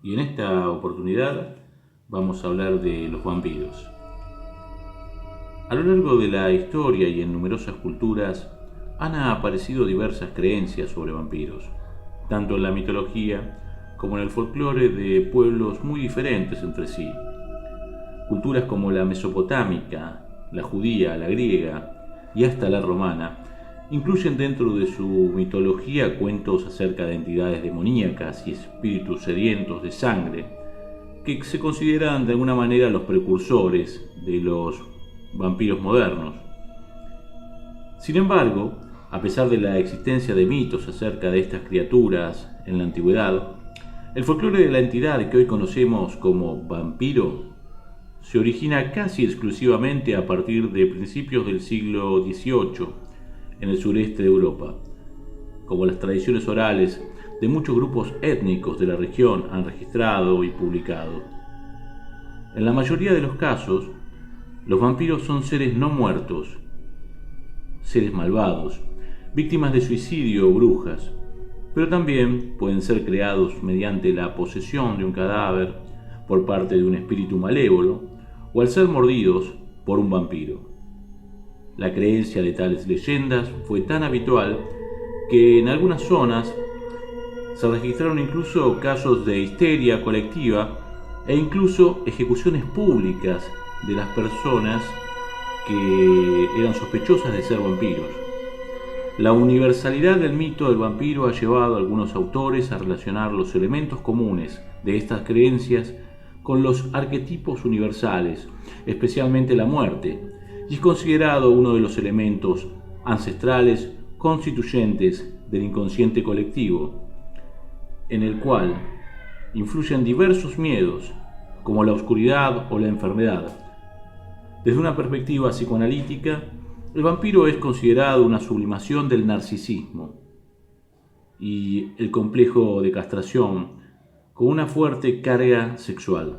y en esta oportunidad vamos a hablar de los vampiros. A lo largo de la historia y en numerosas culturas han aparecido diversas creencias sobre vampiros, tanto en la mitología como en el folclore de pueblos muy diferentes entre sí. Culturas como la mesopotámica, la judía, la griega y hasta la romana incluyen dentro de su mitología cuentos acerca de entidades demoníacas y espíritus sedientos de sangre que se consideran de alguna manera los precursores de los vampiros modernos. Sin embargo, a pesar de la existencia de mitos acerca de estas criaturas en la antigüedad, el folclore de la entidad que hoy conocemos como vampiro se origina casi exclusivamente a partir de principios del siglo XVIII en el sureste de Europa, como las tradiciones orales de muchos grupos étnicos de la región han registrado y publicado. En la mayoría de los casos, los vampiros son seres no muertos, seres malvados, víctimas de suicidio o brujas, pero también pueden ser creados mediante la posesión de un cadáver por parte de un espíritu malévolo o al ser mordidos por un vampiro. La creencia de tales leyendas fue tan habitual que en algunas zonas se registraron incluso casos de histeria colectiva e incluso ejecuciones públicas de las personas que eran sospechosas de ser vampiros. La universalidad del mito del vampiro ha llevado a algunos autores a relacionar los elementos comunes de estas creencias con los arquetipos universales, especialmente la muerte, y es considerado uno de los elementos ancestrales constituyentes del inconsciente colectivo, en el cual influyen diversos miedos, como la oscuridad o la enfermedad. Desde una perspectiva psicoanalítica, el vampiro es considerado una sublimación del narcisismo y el complejo de castración con una fuerte carga sexual.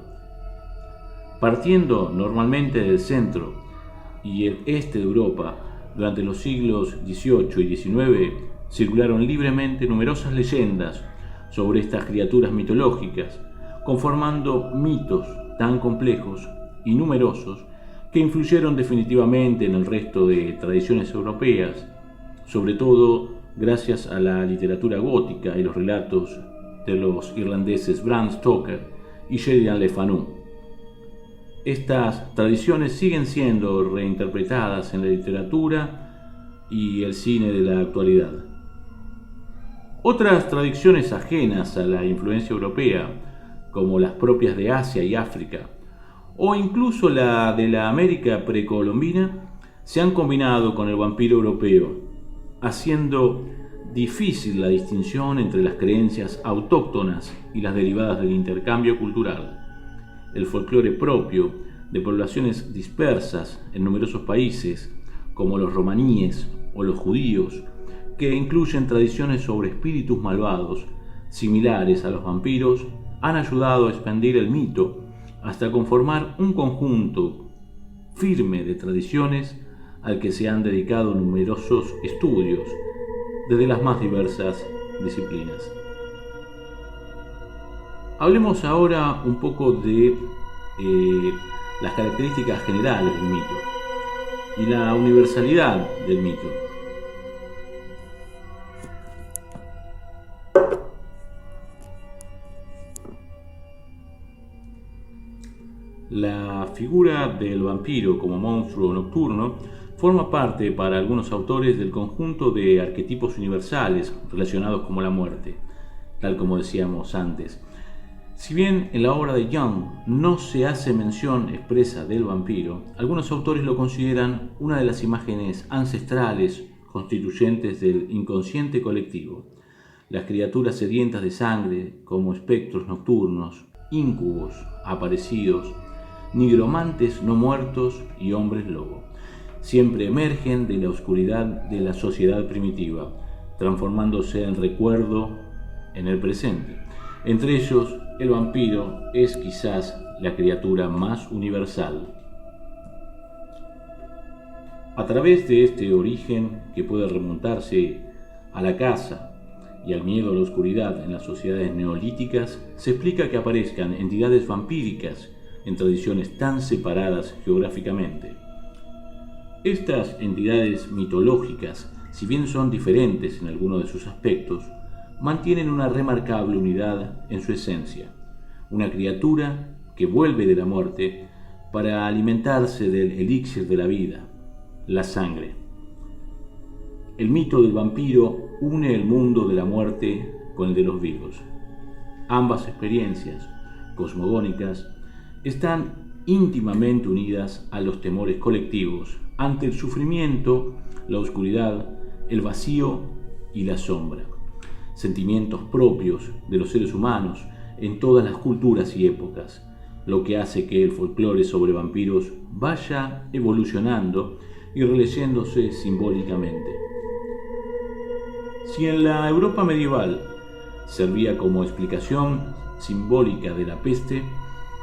Partiendo normalmente del centro y el este de Europa, durante los siglos XVIII y XIX circularon libremente numerosas leyendas sobre estas criaturas mitológicas, conformando mitos tan complejos y numerosos que influyeron definitivamente en el resto de tradiciones europeas, sobre todo gracias a la literatura gótica y los relatos de los irlandeses Bram Stoker y Sheridan Le Fanu. Estas tradiciones siguen siendo reinterpretadas en la literatura y el cine de la actualidad. Otras tradiciones ajenas a la influencia europea, como las propias de Asia y África, o incluso la de la América precolombina, se han combinado con el vampiro europeo, haciendo difícil la distinción entre las creencias autóctonas y las derivadas del intercambio cultural. El folclore propio de poblaciones dispersas en numerosos países, como los romaníes o los judíos, que incluyen tradiciones sobre espíritus malvados similares a los vampiros, han ayudado a expandir el mito hasta conformar un conjunto firme de tradiciones al que se han dedicado numerosos estudios desde las más diversas disciplinas. Hablemos ahora un poco de las características generales del mito y la universalidad del mito. La figura del vampiro como monstruo nocturno forma parte para algunos autores del conjunto de arquetipos universales relacionados con la muerte, tal como decíamos antes. Si bien en la obra de Jung no se hace mención expresa del vampiro, algunos autores lo consideran una de las imágenes ancestrales constituyentes del inconsciente colectivo. Las criaturas sedientas de sangre, como espectros nocturnos, íncubos aparecidos, nigromantes no muertos y hombres lobo, siempre emergen de la oscuridad de la sociedad primitiva, transformándose en recuerdo en el presente. Entre ellos, el vampiro es quizás la criatura más universal. A través de este origen, que puede remontarse a la caza y al miedo a la oscuridad en las sociedades neolíticas, se explica que aparezcan entidades vampíricas en tradiciones tan separadas geográficamente. Estas entidades mitológicas, si bien son diferentes en algunos de sus aspectos, mantienen una remarcable unidad en su esencia, una criatura que vuelve de la muerte para alimentarse del elixir de la vida, la sangre. El mito del vampiro une el mundo de la muerte con el de los vivos. Ambas experiencias cosmogónicas están íntimamente unidas a los temores colectivos ante el sufrimiento, la oscuridad, el vacío y la sombra, sentimientos propios de los seres humanos en todas las culturas y épocas, lo que hace que el folclore sobre vampiros vaya evolucionando y releyéndose simbólicamente. Si en la Europa medieval servía como explicación simbólica de la peste,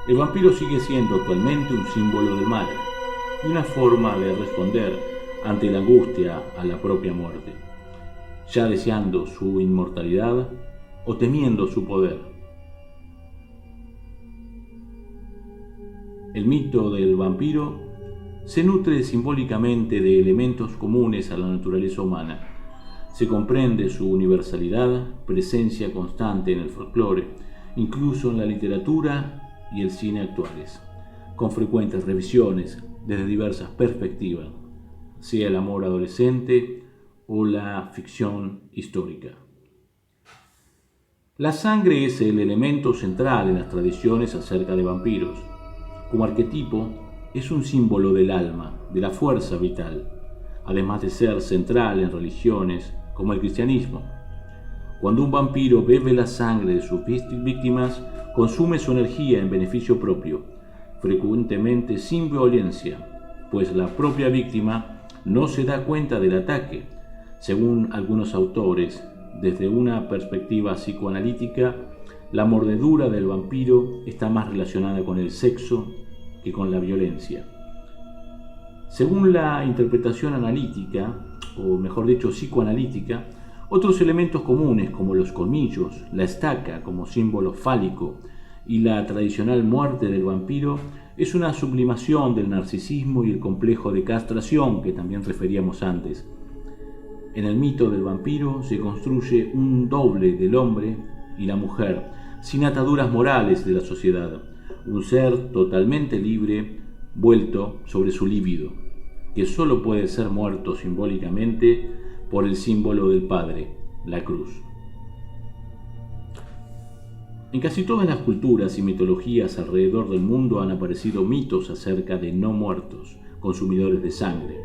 el vampiro sigue siendo actualmente un símbolo del mal y una forma de responder ante la angustia a la propia muerte, ya deseando su inmortalidad o temiendo su poder. El mito del vampiro se nutre simbólicamente de elementos comunes a la naturaleza humana. Se comprende su universalidad, presencia constante en el folclore, incluso en la literatura y el cine actuales, con frecuentes revisiones desde diversas perspectivas, sea el amor adolescente o la ficción histórica. La sangre es el elemento central en las tradiciones acerca de vampiros. Como arquetipo, es un símbolo del alma, de la fuerza vital, además de ser central en religiones como el cristianismo. Cuando un vampiro bebe la sangre de sus víctimas, consume su energía en beneficio propio, frecuentemente sin violencia, pues la propia víctima no se da cuenta del ataque. Según algunos autores, desde una perspectiva psicoanalítica, la mordedura del vampiro está más relacionada con el sexo que con la violencia. Según la interpretación analítica, o mejor dicho psicoanalítica, otros elementos comunes como los colmillos, la estaca como símbolo fálico y la tradicional muerte del vampiro es una sublimación del narcisismo y el complejo de castración que también referíamos antes. En el mito del vampiro se construye un doble del hombre y la mujer, sin ataduras morales de la sociedad, un ser totalmente libre, vuelto sobre su líbido, que solo puede ser muerto simbólicamente por el símbolo del Padre, la cruz. En casi todas las culturas y mitologías alrededor del mundo han aparecido mitos acerca de no muertos, consumidores de sangre.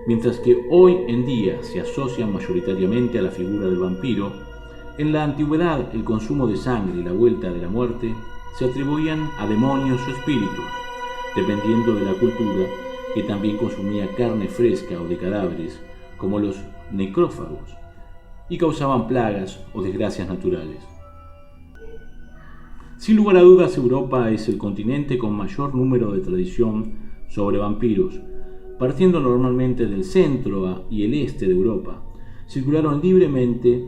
Mientras que hoy en día se asocian mayoritariamente a la figura del vampiro, en la antigüedad el consumo de sangre y la vuelta de la muerte se atribuían a demonios o espíritus, dependiendo de la cultura, que también consumía carne fresca o de cadáveres, como los necrófagos, y causaban plagas o desgracias naturales. Sin lugar a dudas, Europa es el continente con mayor número de tradición sobre vampiros. Partiendo normalmente del centro y el este de Europa, circularon libremente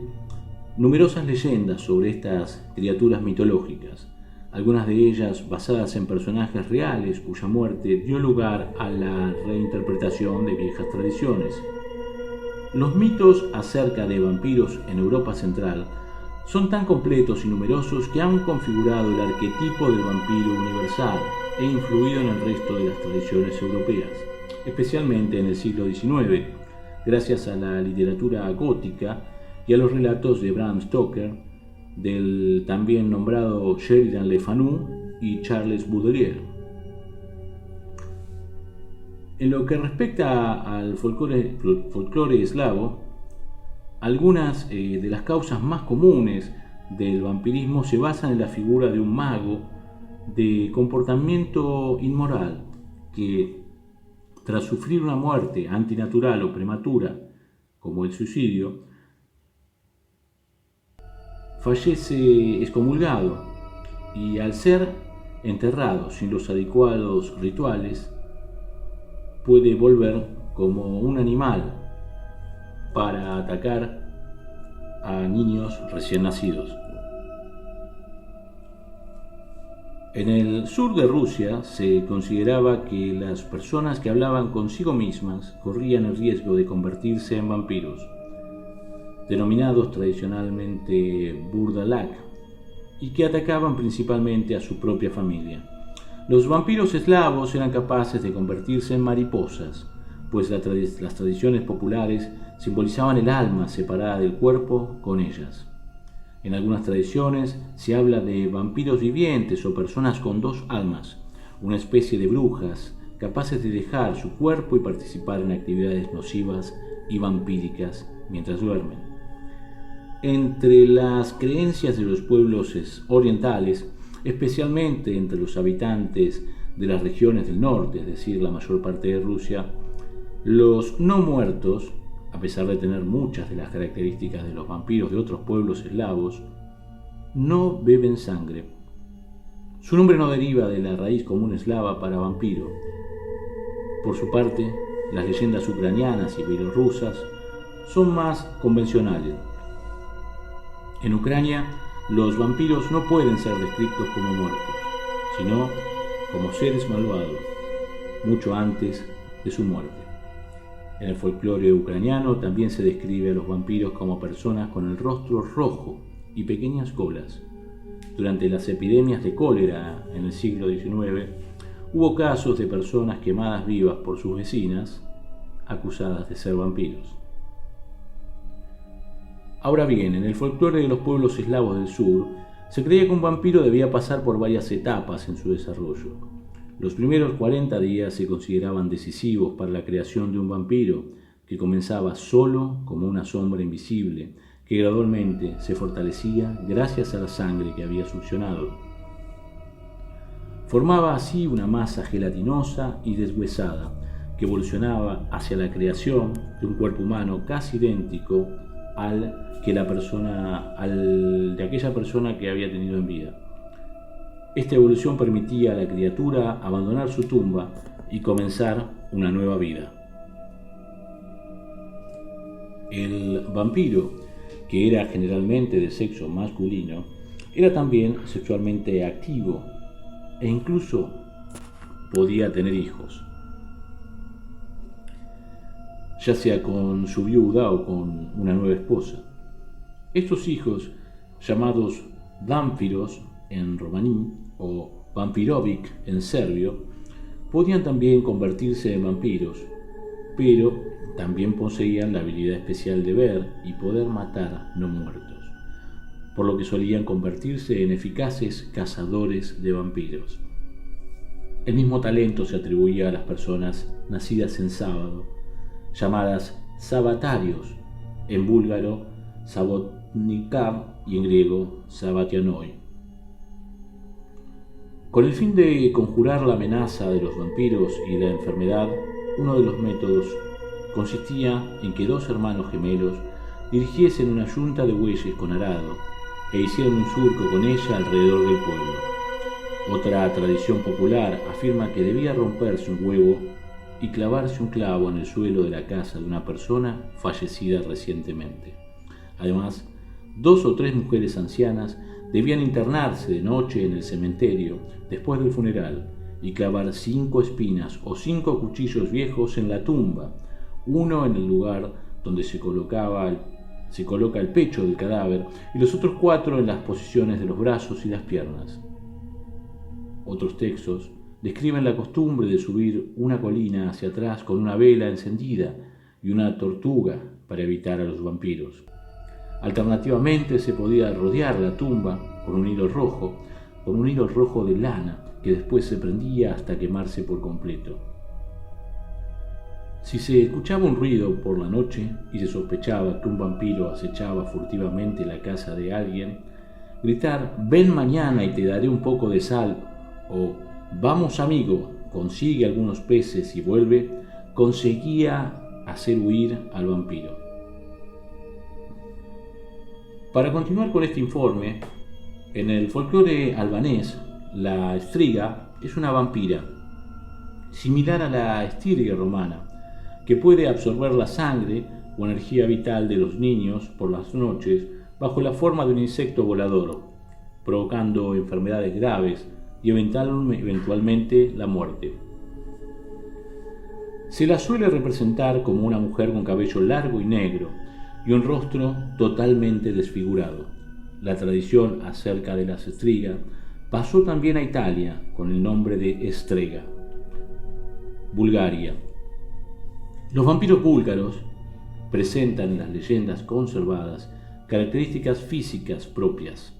numerosas leyendas sobre estas criaturas mitológicas, algunas de ellas basadas en personajes reales cuya muerte dio lugar a la reinterpretación de viejas tradiciones. Los mitos acerca de vampiros en Europa Central son tan completos y numerosos que han configurado el arquetipo del vampiro universal e influido en el resto de las tradiciones europeas, especialmente en el siglo XIX, gracias a la literatura gótica y a los relatos de Bram Stoker, del también nombrado Sheridan Le Fanu y Charles Baudelaire. En lo que respecta al folclore eslavo, algunas de las causas más comunes del vampirismo se basan en la figura de un mago de comportamiento inmoral que, tras sufrir una muerte antinatural o prematura, como el suicidio, fallece excomulgado y, al ser enterrado sin los adecuados rituales, puede volver como un animal para atacar a niños recién nacidos. En el sur de Rusia se consideraba que las personas que hablaban consigo mismas corrían el riesgo de convertirse en vampiros, denominados tradicionalmente burdalak, y que atacaban principalmente a su propia familia. Los vampiros eslavos eran capaces de convertirse en mariposas, pues las tradiciones populares simbolizaban el alma separada del cuerpo con ellas. En algunas tradiciones se habla de vampiros vivientes o personas con dos almas, una especie de brujas capaces de dejar su cuerpo y participar en actividades nocivas y vampíricas mientras duermen. Entre las creencias de los pueblos orientales, especialmente entre los habitantes de las regiones del norte, es decir, la mayor parte de Rusia, los no muertos, a pesar de tener muchas de las características de los vampiros de otros pueblos eslavos, no beben sangre. Su nombre no deriva de la raíz común eslava para vampiro. Por su parte, las leyendas ucranianas y bielorrusas son más convencionales. En Ucrania, los vampiros no pueden ser descritos como muertos, sino como seres malvados, mucho antes de su muerte. En el folclore ucraniano también se describe a los vampiros como personas con el rostro rojo y pequeñas colas. Durante las epidemias de cólera en el siglo XIX, hubo casos de personas quemadas vivas por sus vecinas, acusadas de ser vampiros. Ahora bien, en el folclore de los pueblos eslavos del sur, se creía que un vampiro debía pasar por varias etapas en su desarrollo. Los primeros 40 días se consideraban decisivos para la creación de un vampiro, que comenzaba solo como una sombra invisible, que gradualmente se fortalecía gracias a la sangre que había succionado. Formaba así una masa gelatinosa y deshuesada, que evolucionaba hacia la creación de un cuerpo humano casi idéntico al de aquella persona que había tenido en vida. Esta evolución permitía a la criatura abandonar su tumba y comenzar una nueva vida. El vampiro, que era generalmente de sexo masculino, era también sexualmente activo e incluso podía tener hijos, ya sea con su viuda o con una nueva esposa. Estos hijos, llamados vampiros en romaní o vampirovic en serbio, podían también convertirse en vampiros, pero también poseían la habilidad especial de ver y poder matar no muertos, por lo que solían convertirse en eficaces cazadores de vampiros. El mismo talento se atribuía a las personas nacidas en sábado, llamadas sabatarios, en búlgaro sabotnikar y en griego sabatianoi. Con el fin de conjurar la amenaza de los vampiros y la enfermedad, uno de los métodos consistía en que dos hermanos gemelos dirigiesen una yunta de bueyes con arado e hicieran un surco con ella alrededor del pueblo. Otra tradición popular afirma que debía romperse un huevo y clavarse un clavo en el suelo de la casa de una persona fallecida recientemente. Además, 2 o 3 mujeres ancianas debían internarse de noche en el cementerio después del funeral y clavar 5 espinas o 5 cuchillos viejos en la tumba, uno en el lugar donde se coloca el pecho del cadáver y los otros 4 en las posiciones de los brazos y las piernas. Otros textos describen la costumbre de subir una colina hacia atrás con una vela encendida y una tortuga para evitar a los vampiros. Alternativamente se podía rodear la tumba con un hilo rojo de lana que después se prendía hasta quemarse por completo. Si se escuchaba un ruido por la noche y se sospechaba que un vampiro acechaba furtivamente la casa de alguien, gritar «Ven mañana y te daré un poco de sal» o «Vamos amigo, consigue algunos peces y vuelve», conseguía hacer huir al vampiro. Para continuar con este informe, en el folclore albanés, la striga es una vampira, similar a la estirge romana, que puede absorber la sangre o energía vital de los niños por las noches bajo la forma de un insecto volador, provocando enfermedades graves y eventualmente la muerte. Se la suele representar como una mujer con cabello largo y negro y un rostro totalmente desfigurado. La tradición acerca de las Striga pasó también a Italia con el nombre de Strega. Bulgaria. Los vampiros búlgaros presentan en las leyendas conservadas características físicas propias.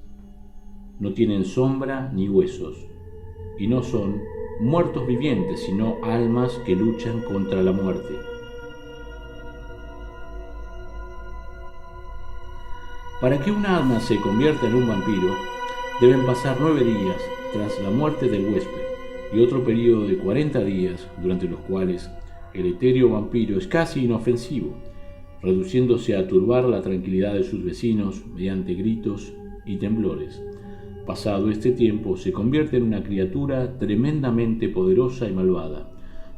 No tienen sombra ni huesos, y no son muertos vivientes, sino almas que luchan contra la muerte. Para que un alma se convierta en un vampiro, deben pasar 9 días tras la muerte del huésped y otro periodo de 40 días durante los cuales el etéreo vampiro es casi inofensivo, reduciéndose a turbar la tranquilidad de sus vecinos mediante gritos y temblores. Pasado este tiempo, se convierte en una criatura tremendamente poderosa y malvada,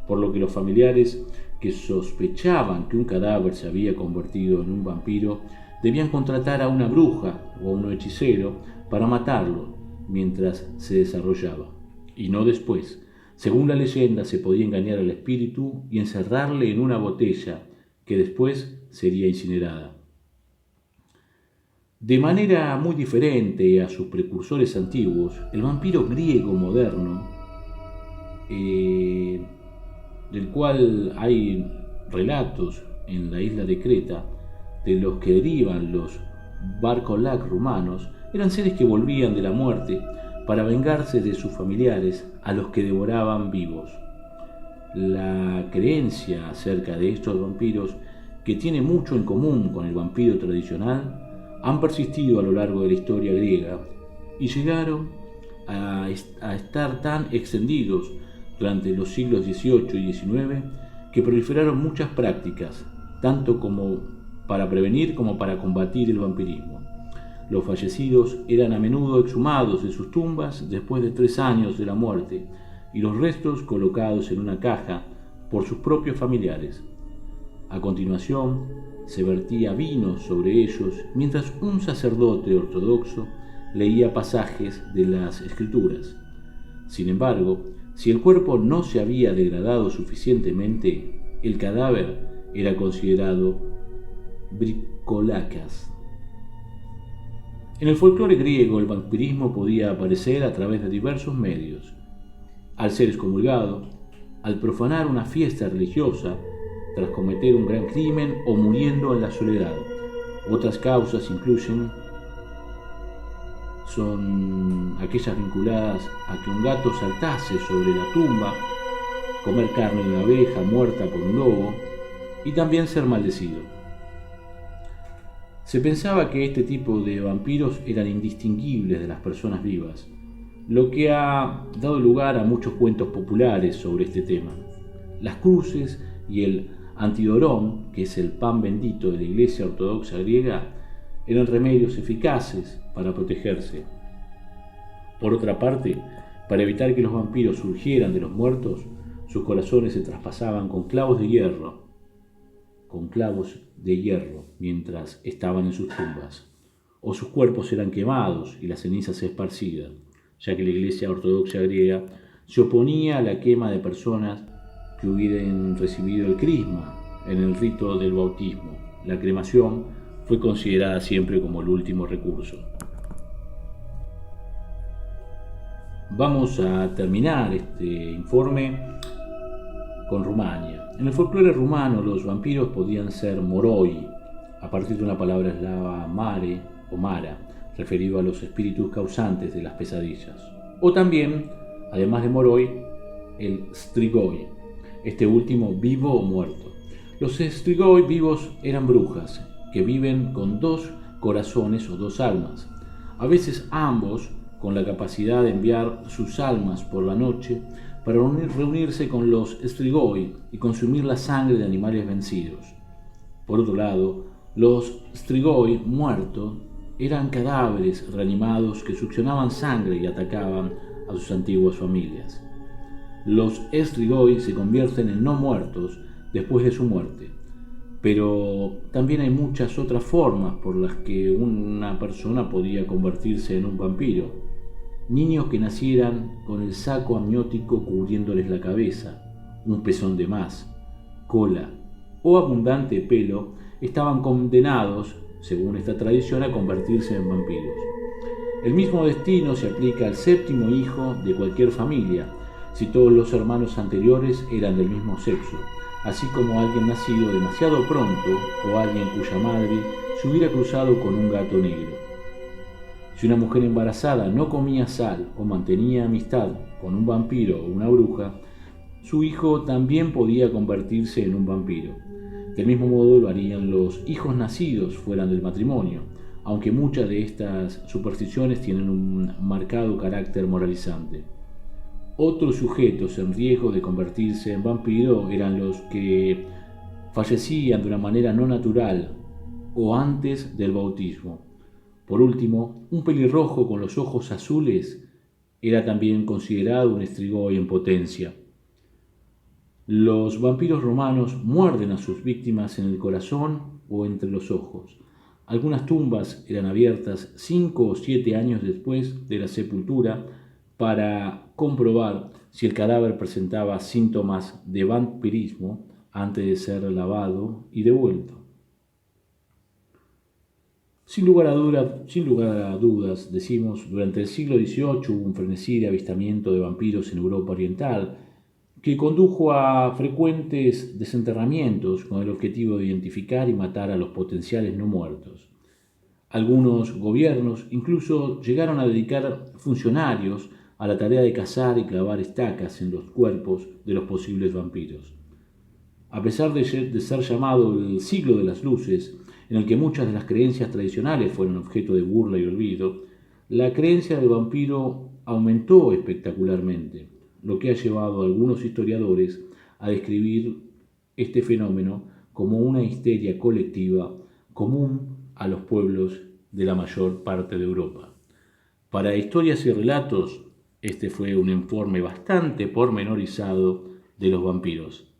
por lo que los familiares que sospechaban que un cadáver se había convertido en un vampiro debían contratar a una bruja o a un hechicero para matarlo mientras se desarrollaba, y no después. Según la leyenda, se podía engañar al espíritu y encerrarle en una botella que después sería incinerada. De manera muy diferente a sus precursores antiguos, el vampiro griego moderno, del cual hay relatos en la isla de Creta, de los que derivan los Varkolac rumanos, eran seres que volvían de la muerte para vengarse de sus familiares a los que devoraban vivos. La creencia acerca de estos vampiros, que tiene mucho en común con el vampiro tradicional, han persistido a lo largo de la historia griega y llegaron a estar tan extendidos durante los siglos XVIII y XIX que proliferaron muchas prácticas, tanto como para prevenir como para combatir el vampirismo. Los fallecidos eran a menudo exhumados de sus tumbas después de 3 años de la muerte y los restos colocados en una caja por sus propios familiares. A continuación, se vertía vino sobre ellos mientras un sacerdote ortodoxo leía pasajes de las Escrituras. Sin embargo, si el cuerpo no se había degradado suficientemente, el cadáver era considerado bricolacas. En el folclore griego, el vampirismo podía aparecer a través de diversos medios: al ser excomulgado, al profanar una fiesta religiosa, tras cometer un gran crimen o muriendo en la soledad. Otras causas son aquellas vinculadas a que un gato saltase sobre la tumba, comer carne de una abeja muerta por un lobo y también ser maldecido. Se pensaba que este tipo de vampiros eran indistinguibles de las personas vivas, lo que ha dado lugar a muchos cuentos populares sobre este tema. Las cruces y el antidorón, que es el pan bendito de la Iglesia Ortodoxa griega, eran remedios eficaces para protegerse. Por otra parte, para evitar que los vampiros surgieran de los muertos, sus corazones se traspasaban con clavos de hierro mientras estaban en sus tumbas, o sus cuerpos eran quemados y las cenizas esparcidas, ya que la Iglesia Ortodoxa griega se oponía a la quema de personas que hubieran recibido el crisma en el rito del bautismo. La cremación fue considerada siempre como el último recurso. Vamos a terminar este informe con Rumania. En el folclore rumano, los vampiros podían ser moroi, a partir de una palabra eslava mare o mara, referido a los espíritus causantes de las pesadillas. O también, además de moroi, el strigoi, este último vivo o muerto. Los strigoi vivos eran brujas que viven con 2 corazones o 2 almas, a veces ambos con la capacidad de enviar sus almas por la noche para reunirse con los strigoi y consumir la sangre de animales vencidos. Por otro lado, los strigoi muertos eran cadáveres reanimados que succionaban sangre y atacaban a sus antiguas familias. Los strigoi se convierten en no muertos después de su muerte, pero también hay muchas otras formas por las que una persona podía convertirse en un vampiro. Niños que nacieran con el saco amniótico cubriéndoles la cabeza, un pezón de más, cola o abundante pelo, estaban condenados, según esta tradición, a convertirse en vampiros. El mismo destino se aplica al séptimo hijo de cualquier familia, si todos los hermanos anteriores eran del mismo sexo, así como alguien nacido demasiado pronto o alguien cuya madre se hubiera cruzado con un gato negro. Si una mujer embarazada no comía sal o mantenía amistad con un vampiro o una bruja, su hijo también podía convertirse en un vampiro. Del mismo modo lo harían los hijos nacidos fuera del matrimonio, aunque muchas de estas supersticiones tienen un marcado carácter moralizante. Otros sujetos en riesgo de convertirse en vampiro eran los que fallecían de una manera no natural o antes del bautismo. Por último, un pelirrojo con los ojos azules era también considerado un estrigoy en potencia. Los vampiros romanos muerden a sus víctimas en el corazón o entre los ojos. Algunas tumbas eran abiertas 5 o 7 años después de la sepultura para comprobar si el cadáver presentaba síntomas de vampirismo antes de ser lavado y devuelto. Sin lugar a dudas, decimos, durante el siglo XVIII hubo un frenesí de avistamiento de vampiros en Europa Oriental que condujo a frecuentes desenterramientos con el objetivo de identificar y matar a los potenciales no muertos. Algunos gobiernos incluso llegaron a dedicar funcionarios a la tarea de cazar y clavar estacas en los cuerpos de los posibles vampiros. A pesar de ser llamado el siglo de las luces, en el que muchas de las creencias tradicionales fueron objeto de burla y olvido, la creencia del vampiro aumentó espectacularmente, lo que ha llevado a algunos historiadores a describir este fenómeno como una histeria colectiva común a los pueblos de la mayor parte de Europa. Para Historias y Relatos, este fue un informe bastante pormenorizado de los vampiros.